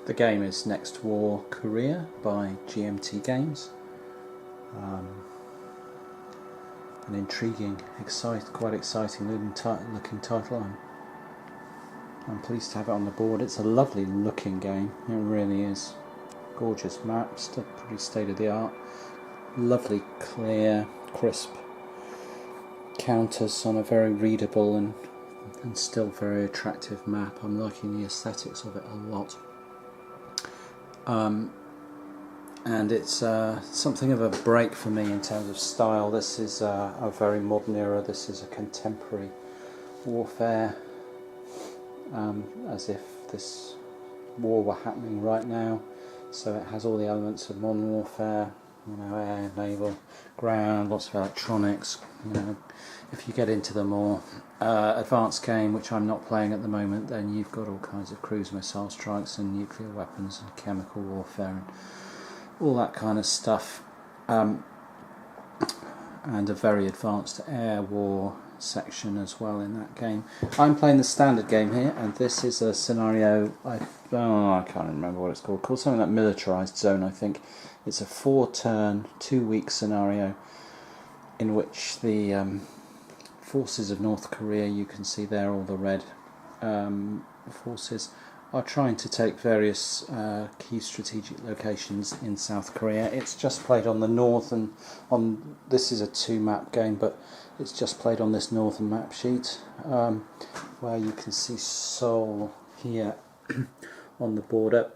The game is Next War Korea by GMT Games. An intriguing, quite exciting looking title. I'm pleased to have it on the board. It's a lovely looking game, it really is. Gorgeous map, still pretty state of the art. Lovely, clear, crisp counters on a very readable and still very attractive map. I'm liking the aesthetics of it a lot. And it's something of a break for me in terms of style. This is a very modern era. This is a contemporary warfare, as if this war were happening right now. So it has all the elements of modern warfare, you know, air, naval, ground, lots of electronics. You know, if you get into the more advanced game, which I'm not playing at the moment, then you've got all kinds of cruise missile strikes and nuclear weapons and chemical warfare and all that kind of stuff, and a very advanced air war section as well in that game. I'm playing the standard game here, and this is a scenario, I can't remember what it's called something like Militarized Zone, I think. It's a 4-turn, 2-week scenario in which the forces of North Korea, you can see there all the red forces, are trying to take various key strategic locations in South Korea. It's just played on the north, and this is a 2-map game, but it's just played on this northern map sheet, where you can see Seoul here on the border,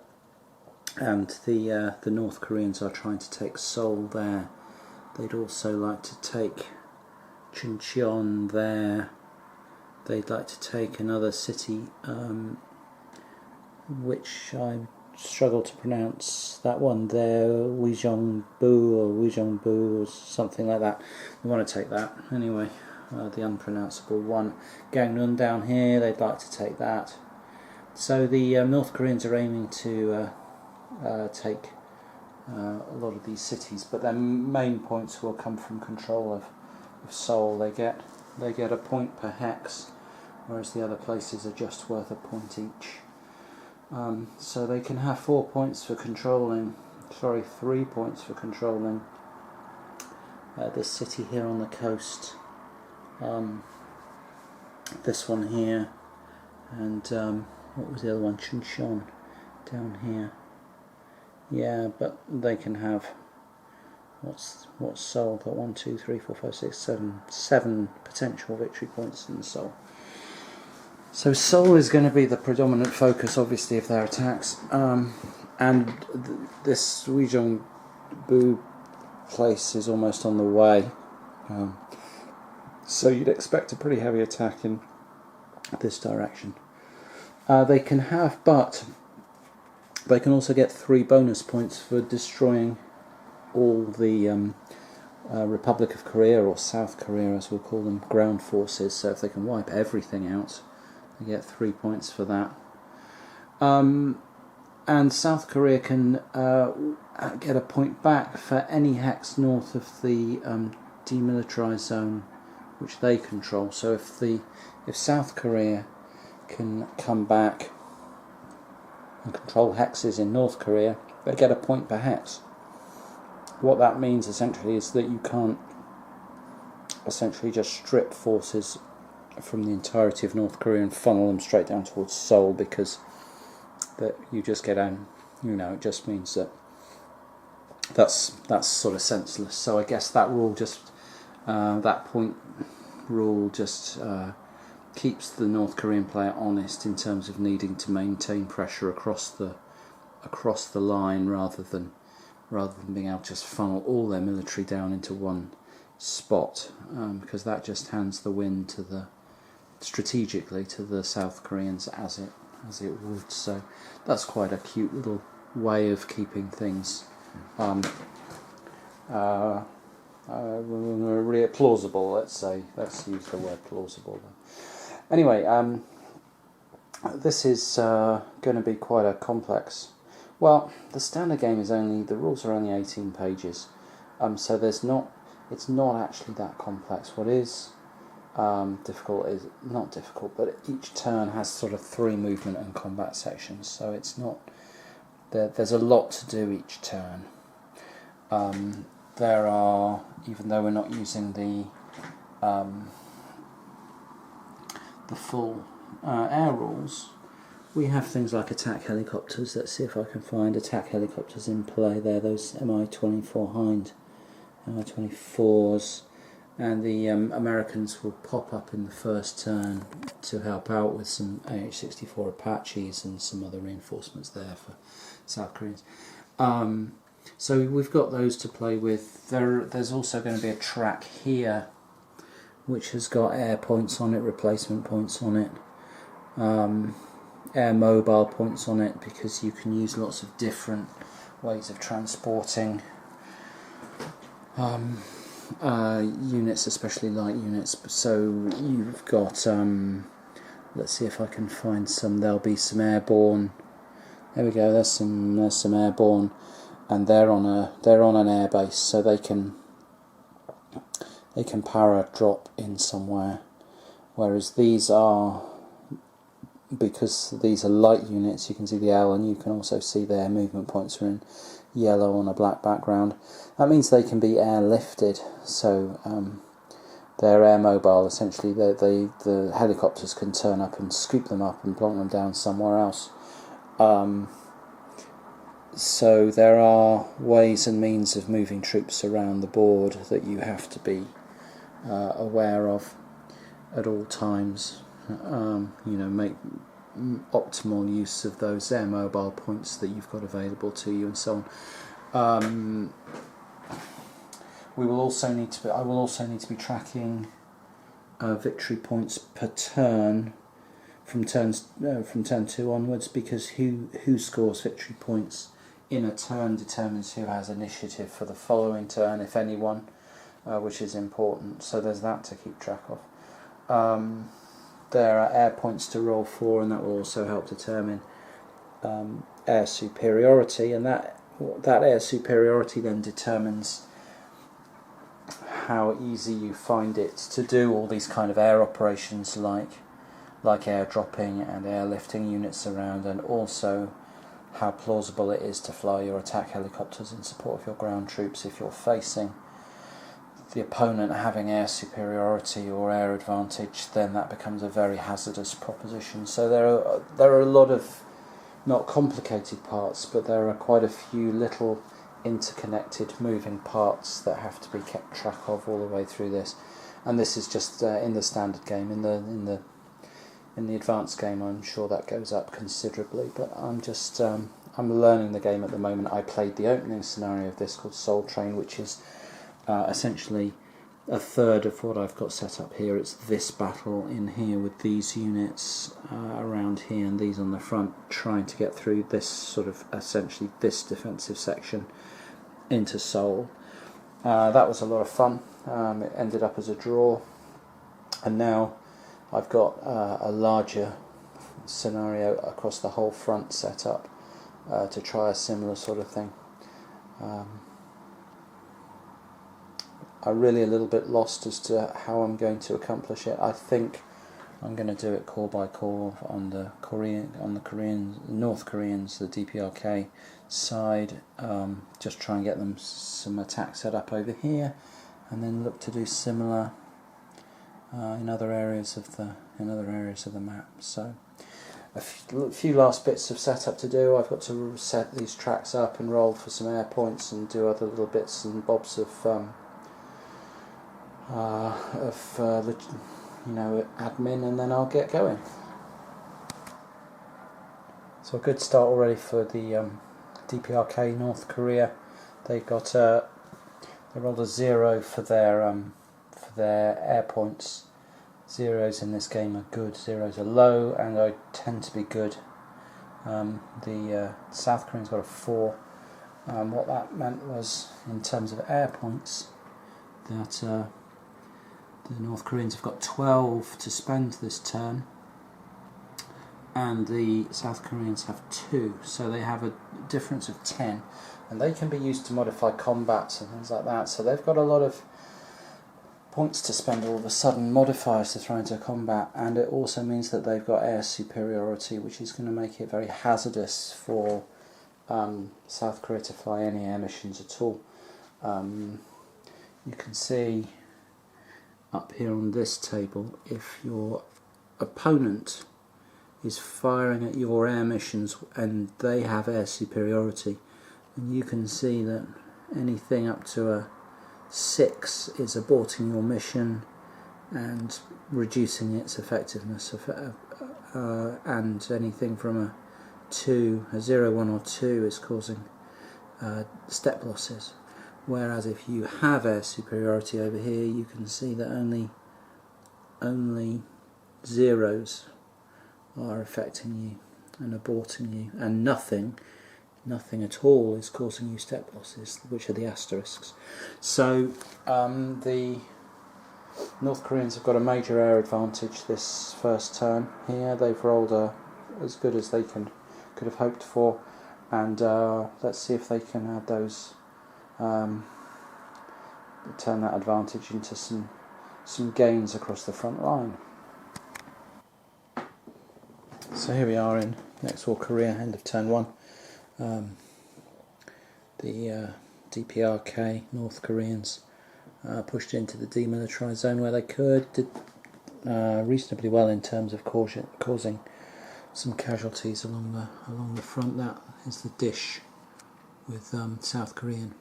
and the North Koreans are trying to take Seoul there. They'd also like to take Chuncheon there. They'd like to take another city, which I struggle to pronounce that one there, Uijeongbu or something like that. We want to take that anyway, the unpronounceable one. Gangneung down here, they'd like to take that. So the North Koreans are aiming to take a lot of these cities, but their main points will come from control of Seoul. They get a point per hex, whereas the other places are just worth a point each. So they can have 3 points for controlling this city here on the coast, this one here, and what was the other one, Chuncheon down here. Yeah, but they can have, what's Seoul got? 1, 2, 3, 4, 5, 6, 7 potential victory points in Seoul. So Seoul is going to be the predominant focus, obviously, of their attacks, and this Uijeongbu place is almost on the way, so you'd expect a pretty heavy attack in this direction. They can also get 3 bonus points for destroying all the Republic of Korea, or South Korea as we'll call them, ground forces. So if they can wipe everything out, they get 3 points for that. And South Korea can get a point back for any hex north of the demilitarized zone which they control. So if South Korea can come back and control hexes in North Korea, they get a point per hex. What that means essentially is that you can't essentially just strip forces from the entirety of North Korea and funnel them straight down towards Seoul, because that you just get it just means that's sort of senseless. So I guess that rule that point rule just keeps the North Korean player honest in terms of needing to maintain pressure across the line, rather than being able to just funnel all their military down into one spot, because that just hands the win strategically to the South Koreans as it would. So that's quite a cute little way of keeping things really plausible. Let's use the word plausible. Anyway, this is going to be quite a complex. Well, the standard game the rules are only 18 pages, so it's not actually that complex. What is difficult is not difficult, but each turn has sort of 3 movement and combat sections, so it's not there's a lot to do each turn. There are, even though we're not using the full air rules, we have things like attack helicopters. Let's see if I can find attack helicopters in play there, those Mi-24 Hind, Mi-24s, and the Americans will pop up in the first turn to help out with some AH-64 Apaches and some other reinforcements there for South Koreans. So we've got those to play with. There's also going to be a track here which has got air points on it, replacement points on it, air mobile points on it, because you can use lots of different ways of transporting units, especially light units. So you've got, let's see if I can find some. There'll be some airborne. There we go. There's some airborne, and they're on an air base, so they can para drop in somewhere. Whereas these are, because these are light units, you can see the L, and you can also see their movement points are in yellow on a black background. That means they can be airlifted, so they're air mobile. Essentially, the helicopters can turn up and scoop them up and plonk them down somewhere else. So there are ways and means of moving troops around the board that you have to be aware of at all times. Make optimal use of those air mobile points that you've got available to you, and so on. I will also need to be tracking victory points per turn from turn 2 onwards, because who scores victory points in a turn determines who has initiative for the following turn, if anyone, which is important. So there's that to keep track of. There are air points to roll for, and that will also help determine air superiority, and that air superiority then determines how easy you find it to do all these kind of air operations like airdropping and airlifting units around, and also how plausible it is to fly your attack helicopters in support of your ground troops if you're facing the opponent having air superiority or air advantage. Then that becomes a very hazardous proposition. So there are a lot of not complicated parts, but there are quite a few little interconnected moving parts that have to be kept track of all the way through this. And this is just in the standard game. In the advanced game, I'm sure that goes up considerably, but I'm just I'm learning the game at the moment. I played the opening scenario of this called Soul Train, which is essentially a third of what I've got set up here. It's this battle in here with these units around here and these on the front, trying to get through this sort of, essentially this defensive section into Seoul. That was a lot of fun. It ended up as a draw, and now I've got a larger scenario across the whole front set up to try a similar sort of thing. I'm really a little bit lost as to how I'm going to accomplish it. I think I'm going to do it core by core on the North Koreans, the DPRK side. Just try and get them some attack set up over here, and then look to do similar in other areas of the map. So a few last bits of setup to do. I've got to set these tracks up and roll for some air points and do other little bits and bobs of admin, and then I'll get going. So a good start already for the DPRK North Korea. They rolled a 0 for their air points. Zeros in this game are good, zeros are low, and I tend to be good. The South Koreans got a 4. What that meant was, in terms of air points, that the North Koreans have got 12 to spend this turn, and the South Koreans have 2, so they have a difference of 10, and they can be used to modify combats and things like that. So they've got a lot of points to spend all of a sudden, modifiers to throw into combat, and it also means that they've got air superiority, which is going to make it very hazardous for South Korea to fly any air missions at all. You can see up here on this table, if your opponent is firing at your air missions and they have air superiority, and you can see that anything up to a 6 is aborting your mission and reducing its effectiveness, and anything from a 2, a 0, 1 or 2 is causing step losses. Whereas if you have air superiority over here, you can see that only zeros are affecting you and aborting you, and nothing at all is causing you step losses, which are the asterisks. So the North Koreans have got a major air advantage this first turn here. They've rolled as good as they could have hoped for, and let's see if they can add those, turn that advantage into some gains across the front line. So here we are in Next War Korea, end of turn 1. The DPRK, North Koreans, pushed into the demilitarized zone where they could, did reasonably well in terms of causing some casualties along the front. That is the dish with South Korean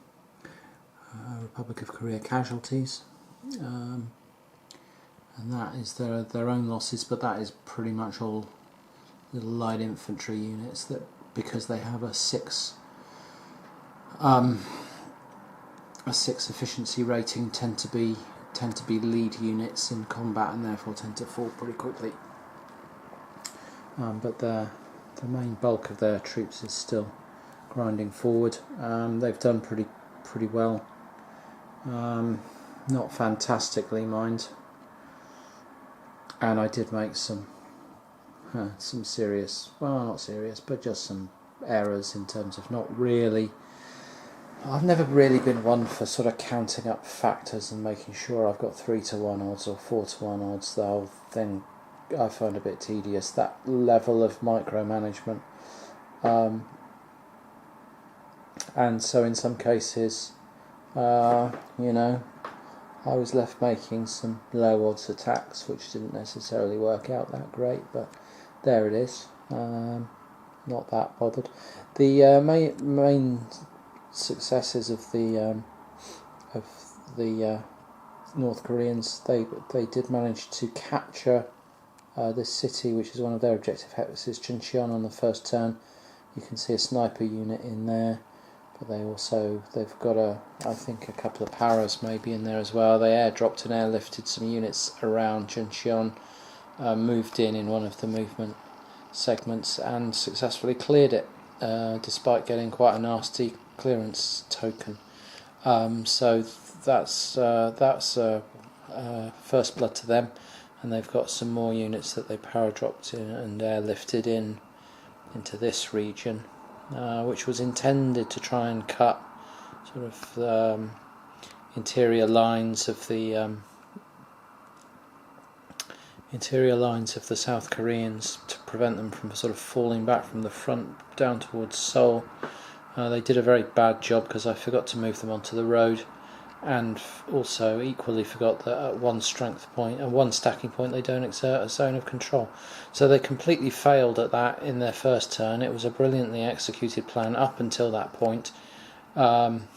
Republic of Korea casualties, and that is their own losses, but that is pretty much all little light infantry units that, because they have a 6 efficiency rating, tend to be lead units in combat and therefore tend to fall pretty quickly. But the main bulk of their troops is still grinding forward. They've done pretty well. Not fantastically, mind. And I did make some serious, well, not serious, but just some errors in terms of not really. I've never really been one for sort of counting up factors and making sure I've got 3-to-1 odds or 4-to-1 odds. The whole thing I find a bit tedious, that level of micromanagement. And so in some cases, I was left making some low odds attacks which didn't necessarily work out that great, but there it is. Not that bothered. The main successes of the North Koreans, they did manage to capture this city, which is one of their objective hexes, Chuncheon, on the first turn. You can see a sniper unit in there, but they've got I think a couple of paras maybe in there as well. They airdropped and airlifted some units around Chuncheon, moved in one of the movement segments and successfully cleared it, despite getting quite a nasty clearance token. So that's first blood to them, and they've got some more units that they paradropped in and airlifted into this region, which was intended to try and cut sort of interior lines of the South Koreans, to prevent them from sort of falling back from the front down towards Seoul. They did a very bad job because I forgot to move them onto the road, and also equally forgot that at one strength point and one stacking point they don't exert a zone of control. So they completely failed at that in their first turn. It was a brilliantly executed plan up until that point, and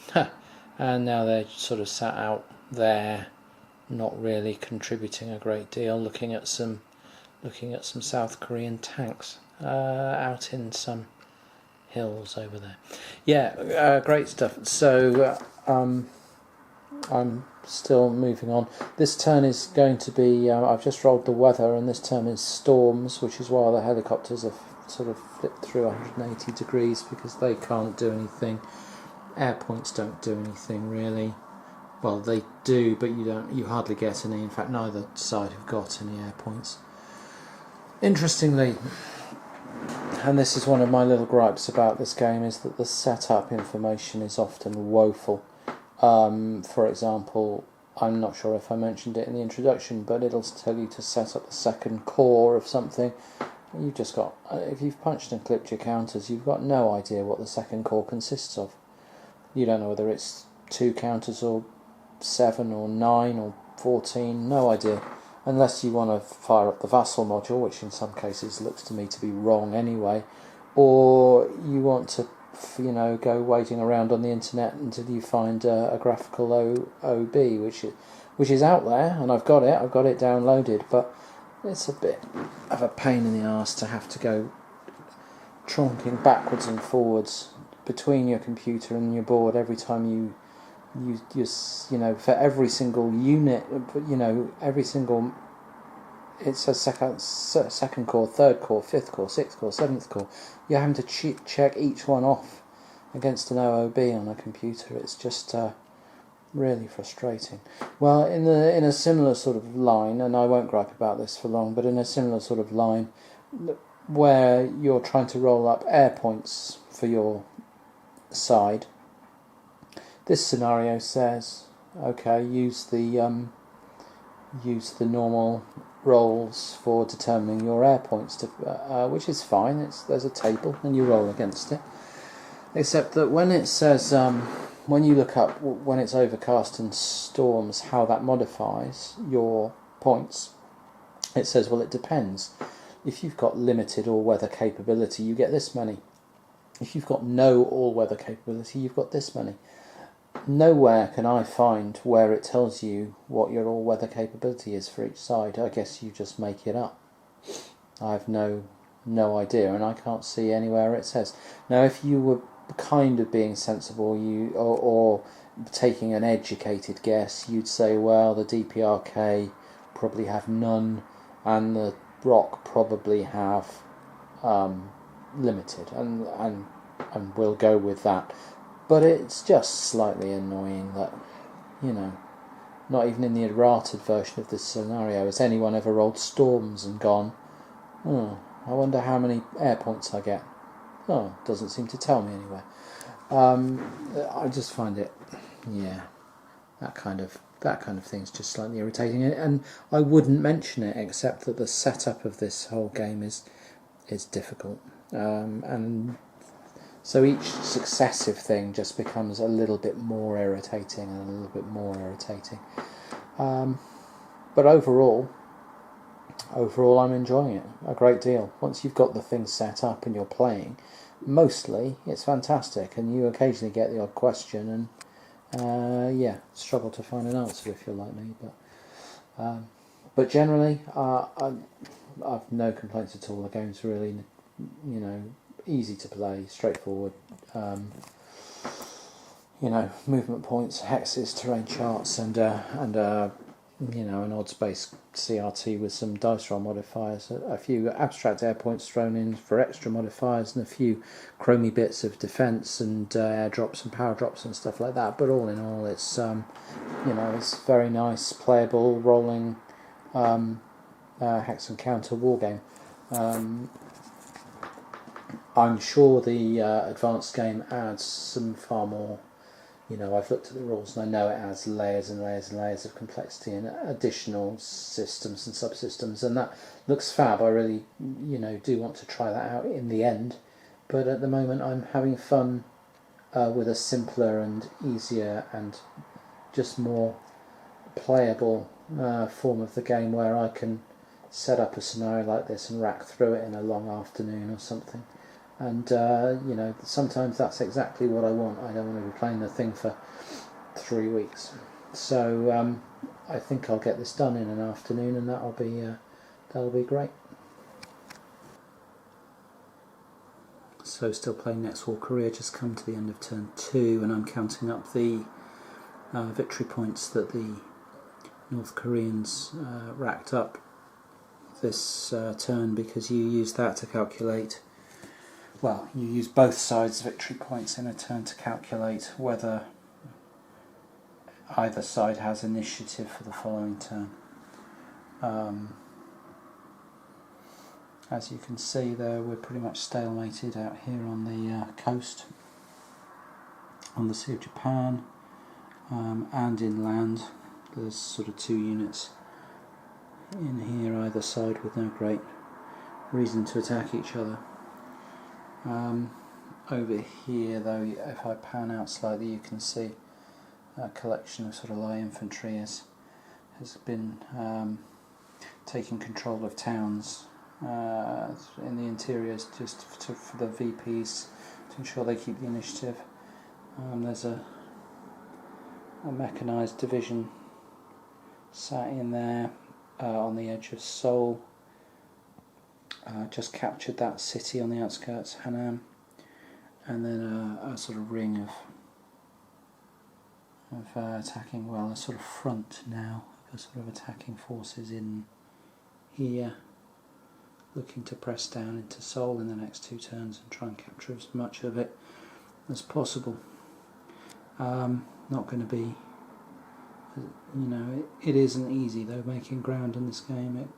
now they're sort of sat out there, not really contributing a great deal. Looking at some South Korean tanks out in some hills over there. Yeah, great stuff. So I'm still moving on. This turn is going to be, I've just rolled the weather, and this turn is storms, which is why the helicopters have sort of flipped through 180 degrees, because they can't do anything. Air points don't do anything really. Well, they do, but you hardly get any. In fact, neither side have got any air points. Interestingly, and this is one of my little gripes about this game, is that the setup information is often woeful. For example, I'm not sure if I mentioned it in the introduction, but it'll tell you to set up the second core of something, you've just got, if you've punched and clipped your counters, you've got no idea what the second core consists of. You don't know whether it's 2 counters or 7 or 9 or 14, no idea. Unless you want to fire up the vassal module, which in some cases looks to me to be wrong anyway, or you want to, go waiting around on the internet until you find a graphical OB, which is out there, and I've got it downloaded, but it's a bit of a pain in the arse to have to go tronking backwards and forwards between your computer and your board every time you for every single unit, every single, it says second core, third core, fifth core, sixth core, seventh core. You're having to check each one off against an OOB on a computer. It's just really frustrating. Well, in a similar sort of line, and I won't gripe about this for long, but in a similar sort of line, where you're trying to roll up air points for your side, this scenario says, okay, use the normal rolls for determining your air points, which is fine. There's a table and you roll against it. Except that when it says, when you look up when it's overcast and storms, how that modifies your points, it says, well, it depends. If you've got limited all-weather capability, you get this many. If you've got no all-weather capability, you've got this many. Nowhere can I find where it tells you what your all-weather capability is for each side. I guess you just make it up. I have no idea, and I can't see anywhere it says. Now, if you were kind of being sensible, or taking an educated guess, you'd say, well, the DPRK probably have none, and the ROC probably have limited, and we'll go with that. But it's just slightly annoying that, not even in the errated version of this scenario has anyone ever rolled storms and gone, I wonder how many air points I get. Oh, doesn't seem to tell me anywhere. I just find it, that kind of thing's just slightly irritating. And I wouldn't mention it except that the setup of this whole game is difficult. And so each successive thing just becomes a little bit more irritating and a little bit more irritating. But overall I'm enjoying it a great deal. Once you've got the thing set up and you're playing, mostly it's fantastic, and you occasionally get the odd question and struggle to find an answer if you're like me. But generally, I've no complaints at all. The game's really, easy to play, straightforward. Movement points, hexes, terrain charts, and an odds-based CRT with some dice roll modifiers, a few abstract air points thrown in for extra modifiers, and a few chromy bits of defence and air drops and power drops and stuff like that. But all in all, it's it's very nice, playable, rolling hex and counter wargame. I'm sure the advanced game adds some far more. I've looked at the rules and I know it adds layers and layers and layers of complexity and additional systems and subsystems, and that looks fab. I really, do want to try that out in the end. But at the moment I'm having fun with a simpler and easier and just more playable form of the game, where I can set up a scenario like this and rack through it in a long afternoon or something. And sometimes that's exactly what I want. I don't want to be playing the thing for 3 weeks. So I think I'll get this done in an afternoon, and that'll be great. So still playing Next War Korea, just come to the end of turn 2, and I'm counting up the victory points that the North Koreans racked up this turn, because you use that to calculate. Well, you use both sides' victory points in a turn to calculate whether either side has initiative for the following turn. As you can see there, we're pretty much stalemated out here on the coast, on the Sea of Japan, and inland. There's sort of 2 units in here either side with no great reason to attack each other. Over here though, if I pan out slightly, you can see a collection of sort of light infantry has been taking control of towns in the interiors, just for the VPs to ensure they keep the initiative. There's a mechanised division sat in there on the edge of Seoul. Just captured that city on the outskirts, Hanam, and then a sort of ring of attacking, well, a sort of front now of sort of attacking forces in here, looking to press down into Seoul in the next 2 turns and try and capture as much of it as possible. Not going to be, you know, it isn't easy though, making ground in this game.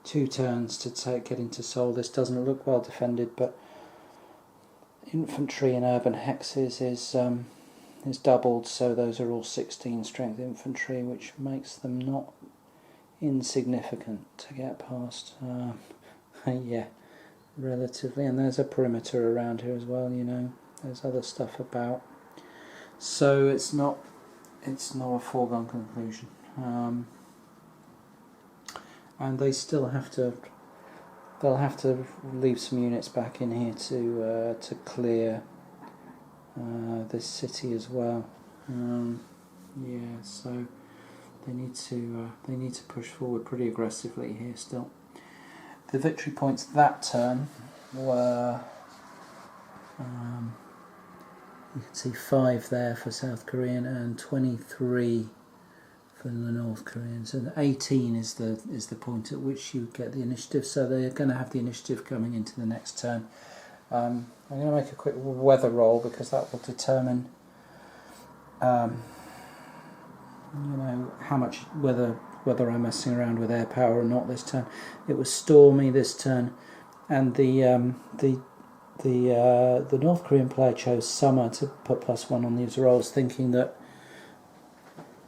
2 turns to get into Seoul. This doesn't look well defended, but infantry in urban hexes is doubled, so those are all 16 strength infantry, which makes them not insignificant to get past. Yeah, relatively. And there's a perimeter around here as well, you know. There's other stuff about, so it's not a foregone conclusion. And they still have to, they'll have to leave some units back in here to clear this city as well. Yeah, so they need to push forward pretty aggressively here still. The victory points that turn were, you can see 5 there for South Korean and 23 for the North Koreans, and 18 is the point at which you get the initiative. So they're going to have the initiative coming into the next turn. I'm going to make a quick weather roll because that will determine, you know, how much whether I'm messing around with air power or not this turn. It was stormy this turn, and the North Korean player chose summer to put +1 on these rolls, thinking that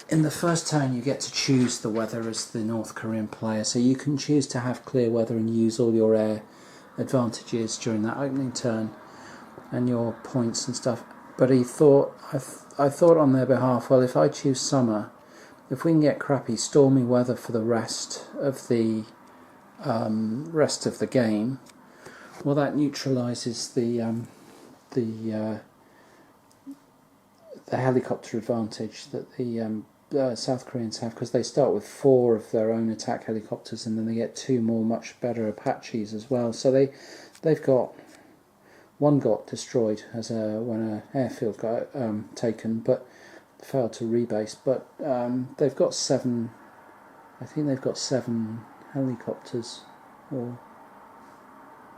in the first turn you get to choose the weather as the North Korean player, so you can choose to have clear weather and use all your air advantages during that opening turn and your points and stuff. But he thought, I thought on their behalf, well, if I choose summer, if we can get crappy stormy weather for the rest of the game, well, that neutralises the helicopter advantage that the South Koreans have, because they start with 4 of their own attack helicopters and then they get 2 more much better Apaches as well. So they've got, one got destroyed when an airfield got taken, but failed to rebase. But they've got 7. I think they've got 7 helicopters, or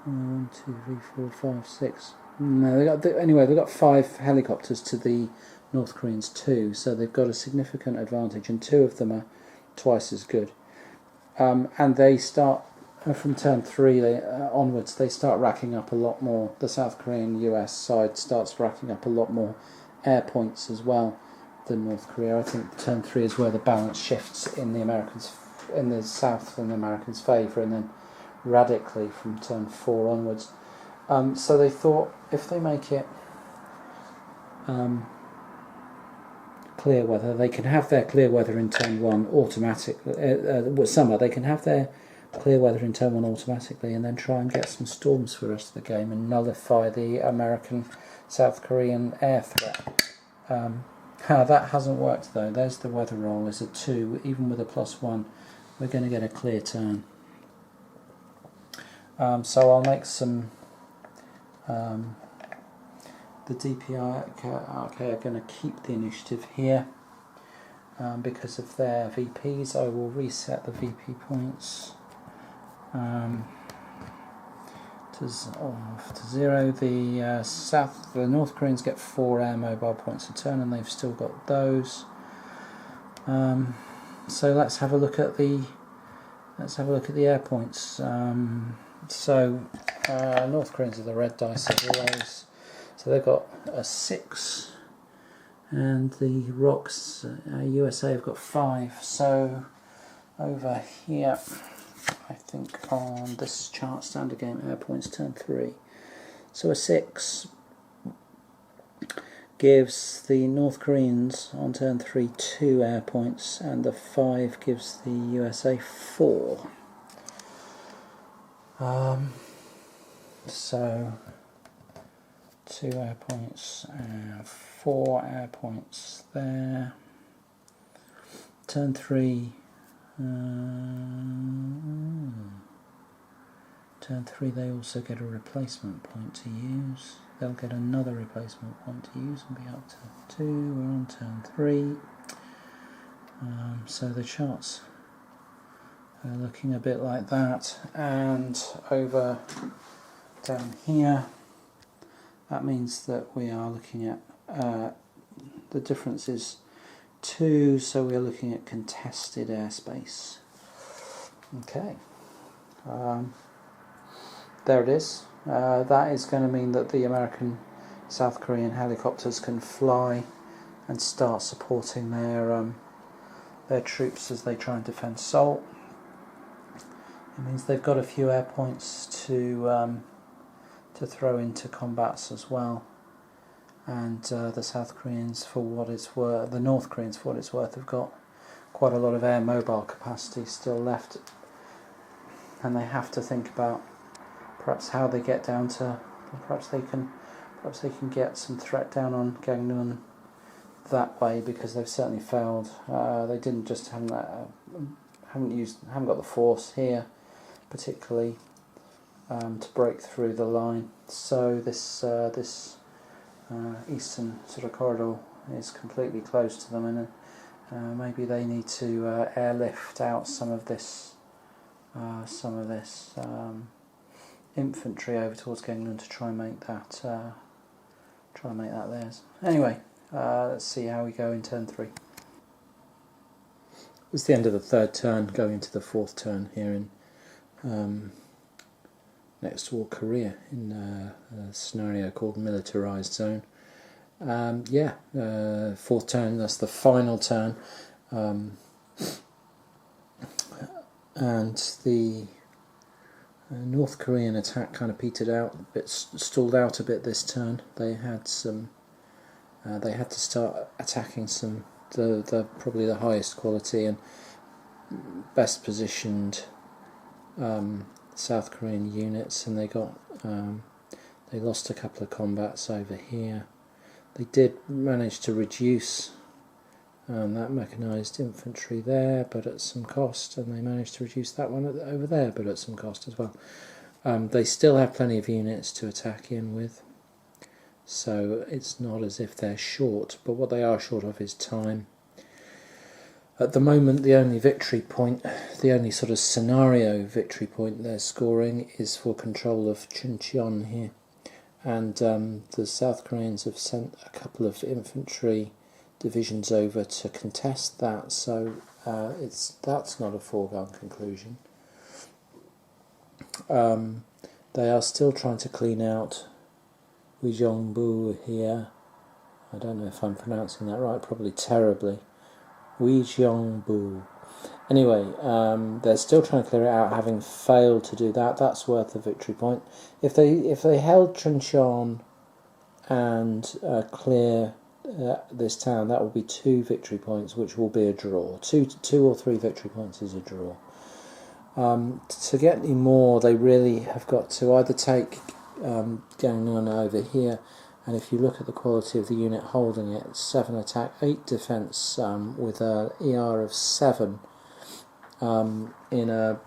1, 2, 3, 4, 5, 6. No, anyway, they've got 5 helicopters to the North Koreans 2, so they've got a significant advantage, and 2 of them are twice as good. And they start from turn 3 onwards. They start racking up a lot more. The South Korean US side starts racking up a lot more air points as well than North Korea. I think turn 3 is where the balance shifts in the South in the Americans' favour, and then radically from turn 4 onwards. So they thought, if they make it clear weather, they can have their clear weather in turn 1 automatically. Summer, they can have their clear weather in turn 1 automatically, and then try and get some storms for the rest of the game and nullify the American-South Korean air threat. That hasn't worked though. There's the weather roll is a 2. Even with a +1, we're going to get a clear turn. So I'll make some. The DPRK are going to keep the initiative here because of their VPs. I will reset the VP points to 0. The North Koreans get 4 air mobile points a turn, and they've still got those. So let's have a look at the air points. North Koreans are the red dice as always. So they've got a 6, and the Rocks USA have got 5. So over here I think on this chart, standard game air points turn 3. So a 6 gives the North Koreans on turn 3 2 air points, and the 5 gives the USA 4. So 2 air points and 4 air points there. Turn 3. Turn 3 they also get a replacement point to use. They'll get another replacement point to use and be up to 2. We're on turn 3. So the charts are looking a bit like that. And over down here, that means that we are looking at the difference is 2, so we're looking at contested airspace. Okay. There it is. That is going to mean that the American South Korean helicopters can fly and start supporting their troops as they try and defend Seoul. It means they've got a few air points to throw into combats as well. And the South Koreans, for what it's worth, the North Koreans, for what it's worth, have got quite a lot of air mobile capacity still left, and they have to think about perhaps how they get down to, perhaps they can get some threat down on Gangneung that way, because they've certainly failed. They didn't just haven't got the force here particularly to break through the line. So this eastern sort of corridor is completely closed to them, and maybe they need to airlift out some of this infantry over towards Gangneung to try and make that theirs. Anyway, let's see how we go in turn 3. It's the end of the 3rd turn, going into the 4th turn here in next toward Korea in a scenario called Militarized Zone. 4th turn, that's the final turn, and the North Korean attack kind of petered out, a bit stalled out a bit this turn. They had to start attacking some the probably the highest quality and best positioned South Korean units, and they lost a couple of combats over here. They did manage to reduce that mechanised infantry there, but at some cost, and they managed to reduce that one over there, but at some cost as well. They still have plenty of units to attack in with, so it's not as if they're short, but what they are short of is time. At the moment, the only victory point, the only sort of scenario victory point they're scoring is for control of Chuncheon here, and the South Koreans have sent a couple of infantry divisions over to contest that, so that's not a foregone conclusion. They are still trying to clean out Uijeongbu here. I don't know if I'm pronouncing that right, probably terribly. Uijeongbu. Anyway, they're still trying to clear it out, having failed to do that. That's worth a victory point. If they held Chuncheon and clear this town, that will be 2 victory points, which will be a draw. Two or three victory points is a draw. To get any more, they really have got to either take Gangneung over here, and if you look at the quality of the unit holding it, 7 attack, 8 defence, with a ER of 7 in a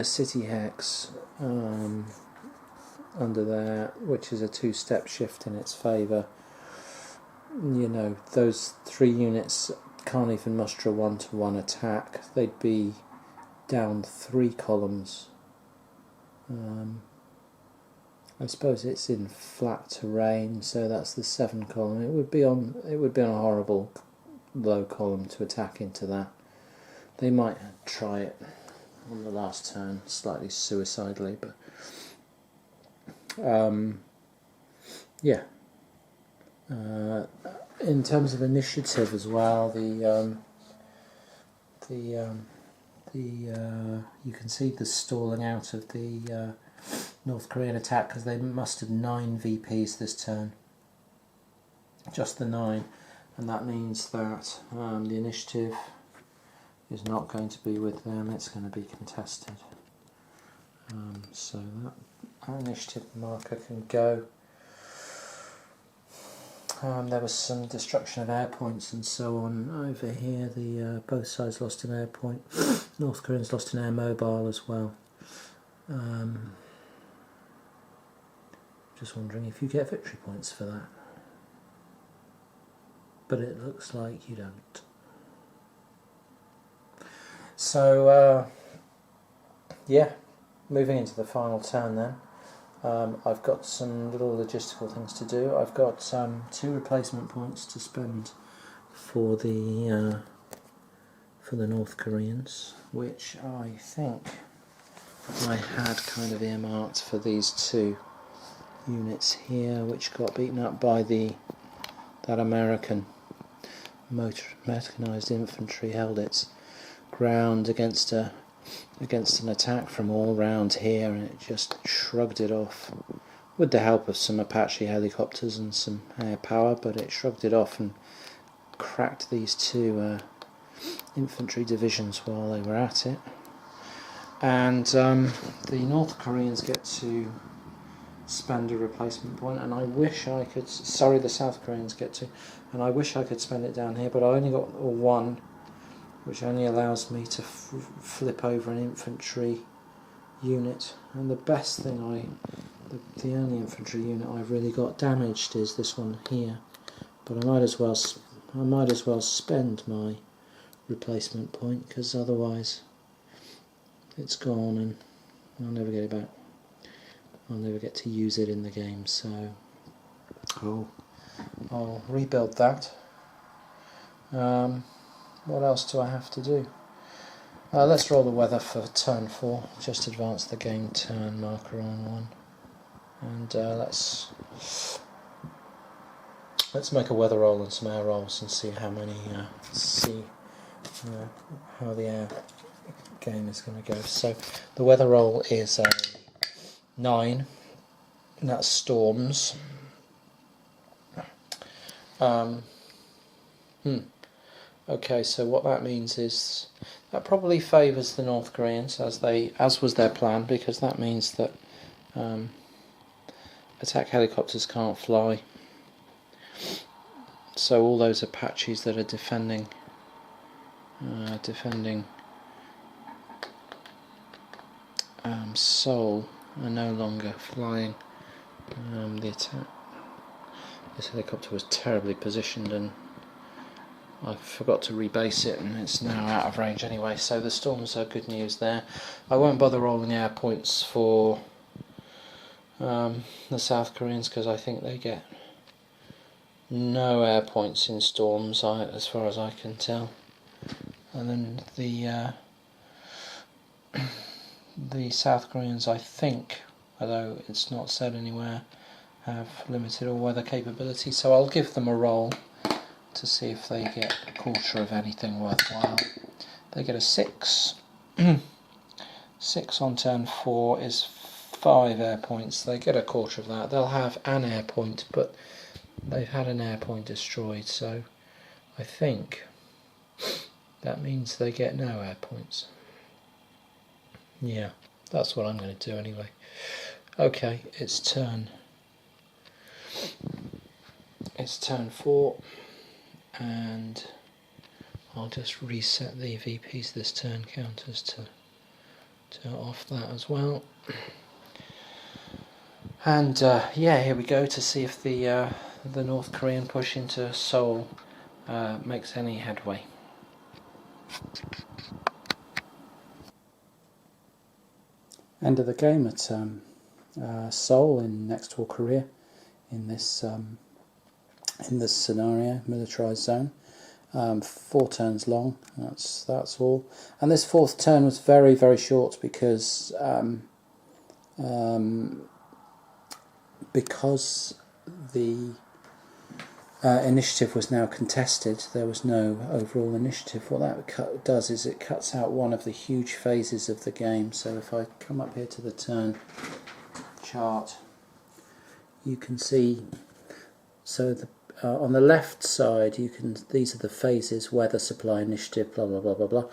city hex under there, which is a 2-step shift in its favour. You know, those 3 units can't even muster a 1-to-1 attack. They'd be down 3 columns. I suppose it's in flat terrain, so that's the 7 column. It would be on a horrible low column to attack into that. They might try it on the last turn, slightly suicidally, but yeah. In terms of initiative as well, the you can see the stalling out of the North Korean attack, because they mustered 9 VPs this turn, just the 9, and that means that the initiative is not going to be with them, it's going to be contested. So that initiative marker can go. There was some destruction of air points and so on over here. The both sides lost an air point. North Koreans lost an air mobile as well. Just wondering if you get victory points for that. But it looks like you don't. So yeah, moving into the final turn then. I've got some little logistical things to do. I've got 2 replacement points to spend for the North Koreans, which I think I had kind of earmarked for these 2 units here, which got beaten up by that American mechanized infantry held its ground against an attack from all round here, and it just shrugged it off with the help of some Apache helicopters and some air power, but it shrugged it off and cracked these 2 infantry divisions while they were at it. And the North Koreans get to spend a replacement point, and I wish I could, sorry, the South Koreans get to, and I wish I could spend it down here, but I only got 1, which only allows me to flip over an infantry unit. And the best thing the only infantry unit I've really got damaged is this one here, but I might as well spend my replacement point, because otherwise it's gone and I'll never get it back. I'll never get to use it in the game, so I'll rebuild that. What else do I have to do? Let's roll the weather for turn 4. Just advance the game turn marker on 1, and let's make a weather roll and some air rolls and see how many how the air game is going to go. So the weather roll is 9, and that's storms. Okay, so what that means is that probably favours the North Koreans, as was their plan, because that means that attack helicopters can't fly. So all those Apaches that are defending Seoul are no longer flying the attack. This helicopter was terribly positioned, and I forgot to rebase it, and it's now out of range anyway, so the storms are good news there. I won't bother rolling air points for the South Koreans, because I think they get no air points in storms, as far as I can tell. And then the South Koreans, I think, although it's not said anywhere, have limited all-weather capability, so I'll give them a roll to see if they get a quarter of anything worthwhile. They get a 6. 6 on turn 4 is 5 air points. They get a quarter of that. They'll have an air point, but they've had an air point destroyed, so I think that means they get no air points. Yeah, that's what I'm going to do anyway. Okay, it's turn 4, and I'll just reset the VPs this turn counters to off that as well. And yeah, here we go to see if the North Korean push into Seoul makes any headway. End of the game at Seoul in next war Korea in this scenario, militarized zone. 4 turns long. That's all. And this 4th turn was very, very short because the initiative was now contested. There was no overall initiative. What that does is it cuts out one of the huge phases of the game. So if I come up here to the turn chart, you can see, so on the left side these are the phases: weather, supply, initiative, blah blah blah blah blah,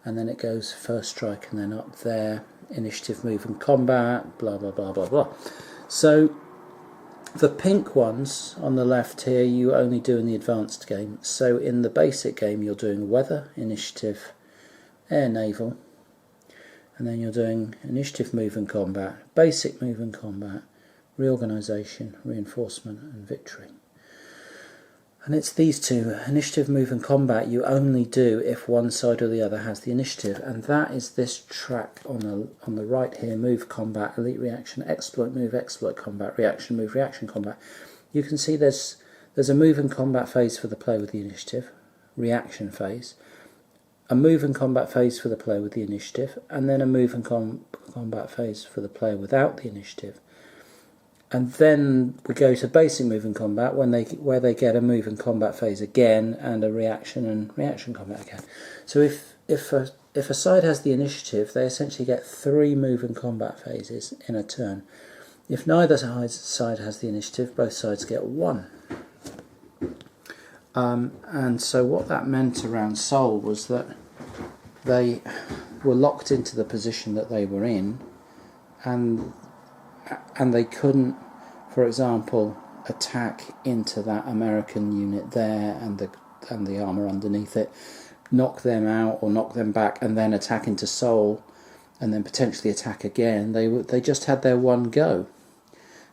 and then it goes first strike, and then up there initiative, move and combat, blah blah blah blah blah. So the pink ones on the left here you only do in the advanced game. So in the basic game you're doing weather, initiative, air, naval, and then you're doing initiative, move and combat, basic, move and combat, reorganisation, reinforcement and victory. And it's these two, initiative, move and combat, you only do if one side or the other has the initiative, and that is this track on the right here: move, combat, elite reaction, exploit, move, exploit, combat, reaction, move, reaction, combat. You can see there's a move and combat phase for the player with the initiative, reaction phase, a move and combat phase for the player with the initiative, and then a move and combat phase for the player without the initiative. And then we go to basic move and combat, where they get a move and combat phase again, and a reaction and reaction combat again. So if a side has the initiative, they essentially get 3 move and combat phases in a turn. If neither side has the initiative, both sides get 1. And so what that meant around Seoul was that they were locked into the position that they were in, and they couldn't, for example, attack into that American unit there and the armour underneath it, knock them out or knock them back, and then attack into Seoul, and then potentially attack again. They just had their one go,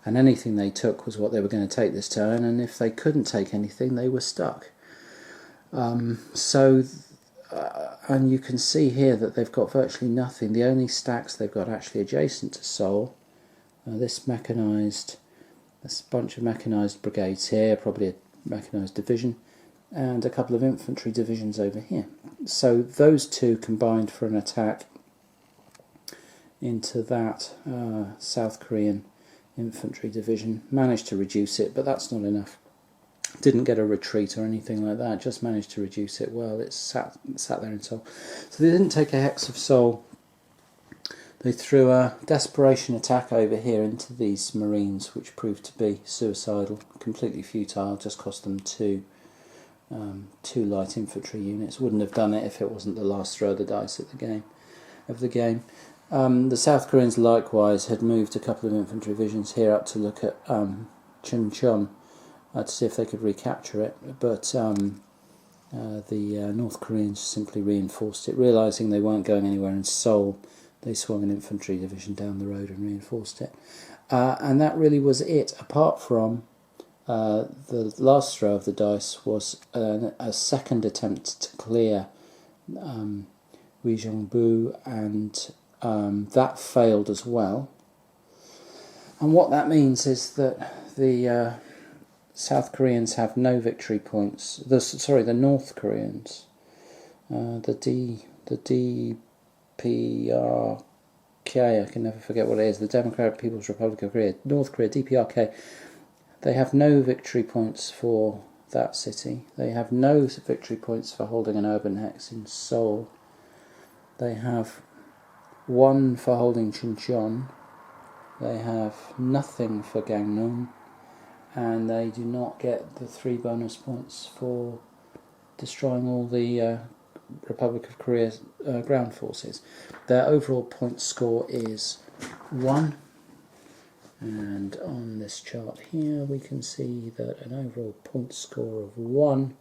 and anything they took was what they were going to take this turn, and if they couldn't take anything, they were stuck. And you can see here that they've got virtually nothing. The only stacks they've got actually adjacent to Seoul, this bunch of mechanised brigades here, probably a mechanised division, and a couple of infantry divisions over here. So those two combined for an attack into that South Korean infantry division. Managed to reduce it, but that's not enough. Didn't get a retreat or anything like that, just managed to reduce it well. It sat there in Seoul. So they didn't take a hex of Seoul. They threw a desperation attack over here into these Marines, which proved to be suicidal, completely futile, just cost them two light infantry units. Wouldn't have done it if it wasn't the last throw of the dice at the game. The South Koreans likewise had moved a couple of infantry divisions here up to look at Chuncheon to see if they could recapture it, but the North Koreans simply reinforced it, realising they weren't going anywhere in Seoul. They swung an infantry division down the road and reinforced it. And that really was it, apart from the last throw of the dice was a second attempt to clear Uijeongbu, and that failed as well. And what that means is that the South Koreans have no victory points. The North Koreans, the DPRK, I can never forget what it is, the Democratic People's Republic of Korea, North Korea, DPRK, they have no victory points for that city. They have no victory points for holding an urban hex in Seoul. They have 1 for holding Chuncheon. They have nothing for Gangneung, and they do not get the 3 bonus points for destroying all the Republic of Korea's ground forces. Their overall point score is 1, and on this chart here we can see that an overall point score of 1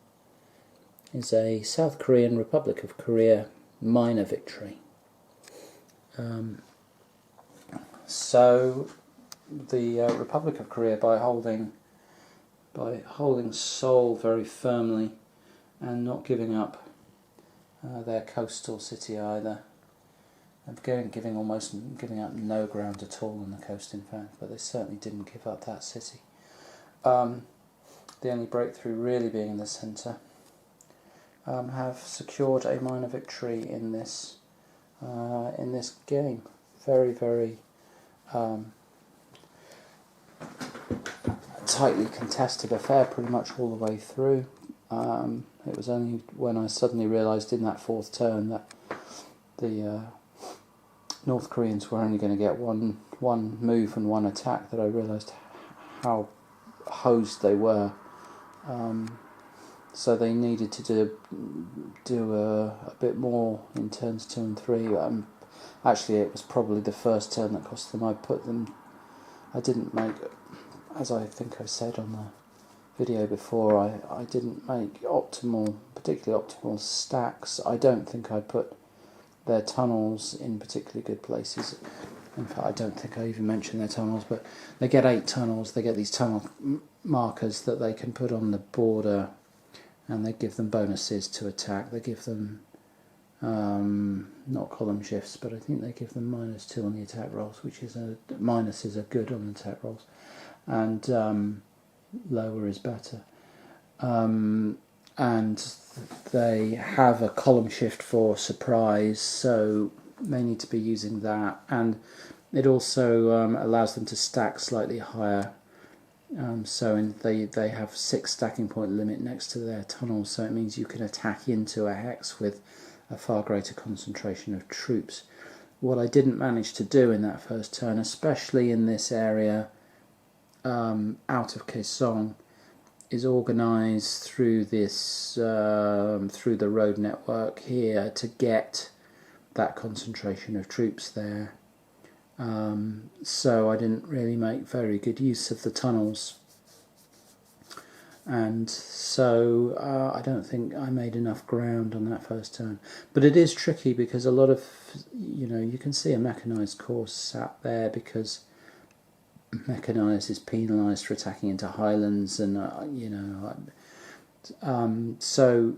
is a South Korean Republic of Korea minor victory. So the Republic of Korea, by holding Seoul very firmly and not giving up their coastal city either, and giving up no ground at all on the coast, in fact, but they certainly didn't give up that city. The only breakthrough really being in the centre, have secured a minor victory in this game. Very, very tightly contested affair pretty much all the way through. It was only when I suddenly realised in that fourth turn that the North Koreans were only going to get one move and one attack that I realised how hosed they were. So they needed to do a bit more in turns 2 and 3. Actually, it was probably the first turn that cost them. I didn't make, as I think I said on the video before, I didn't make particularly optimal stacks. I don't think I put their tunnels in particularly good places. In fact, I don't think I even mentioned their tunnels, but they get 8 tunnels. They get these tunnel markers that they can put on the border, and they give them bonuses to attack. They give them not column shifts, but I think they give them -2 on the attack rolls, which is minuses are good on the attack rolls, and lower is better. And they have a column shift for surprise, so they need to be using that, and it also allows them to stack slightly higher. They have 6 stacking point limit next to their tunnels, so it means you can attack into a hex with a far greater concentration of troops. What I didn't manage to do in that first turn, especially in this area out of Kaesong, is organise through this through the road network here to get that concentration of troops there. So I didn't really make very good use of the tunnels, and so I don't think I made enough ground on that first turn. But it is tricky because a lot of, you can see a mechanised corps sat there because mechanised is penalised for attacking into highlands, and so.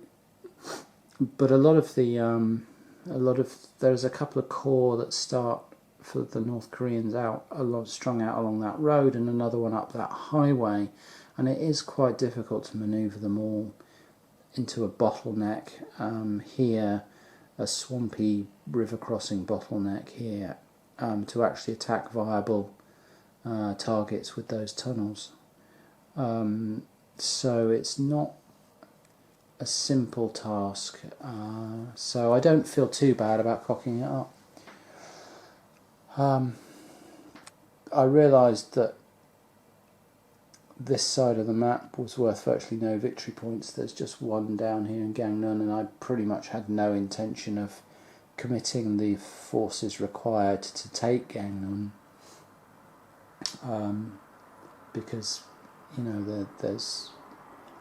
But there's a couple of corps that start for the North Koreans strung out along that road, and another one up that highway, and it is quite difficult to manoeuvre them all into a bottleneck here, a swampy river crossing bottleneck here, to actually attack viable targets with those tunnels. So it's not a simple task, so I don't feel too bad about cocking it up. I realised that this side of the map was worth virtually no victory points. There's just one down here in Gangneung, and I pretty much had no intention of committing the forces required to take Gangneung, because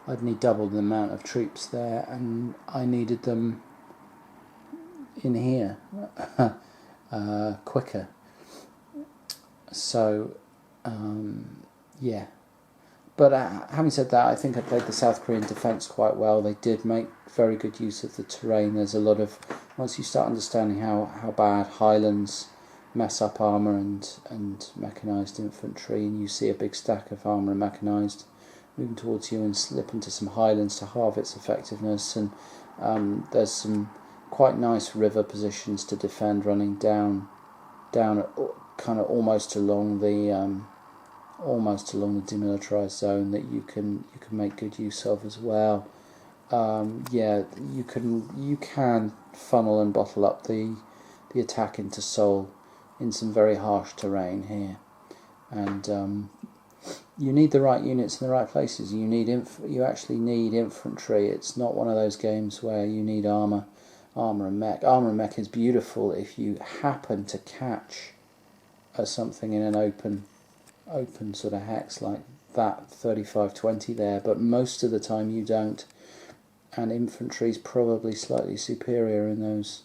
I'd need double the amount of troops there, and I needed them in here quicker. So, yeah. But having said that, I think I played the South Korean defence quite well. They did make very good use of the terrain. There's a lot of, once you start understanding how bad highlands mess up armour and mechanised infantry, and you see a big stack of armour and mechanised moving towards you and slip into some highlands to halve its effectiveness, and there's some quite nice river positions to defend running down kind of almost along the demilitarized zone that you can make good use of as well. You can funnel and bottle up the attack into Seoul in some very harsh terrain here, and you need the right units in the right places. You actually need infantry. It's not one of those games where you need armour and mech. Armour and mech is beautiful if you happen to catch something in an open sort of hex like that 35-20 there, but most of the time you don't, and infantry is probably slightly superior in those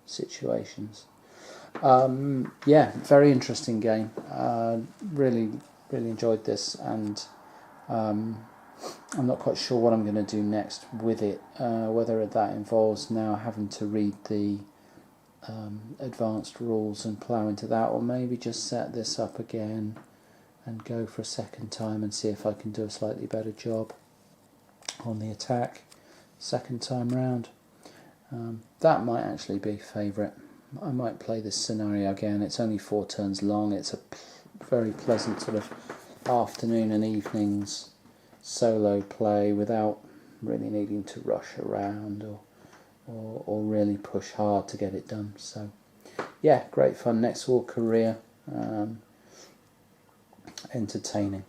situations. Very interesting game. Really enjoyed this, and I'm not quite sure what I'm going to do next with it, whether that involves now having to read the advanced rules and plough into that, or maybe just set this up again and go for a second time and see if I can do a slightly better job on the attack second time round. That might actually be favourite. I might play this scenario again. It's only 4 turns long. It's a very pleasant sort of afternoon and evenings solo play without really needing to rush around or really push hard to get it done. So yeah, great fun. Next War Korea, entertaining.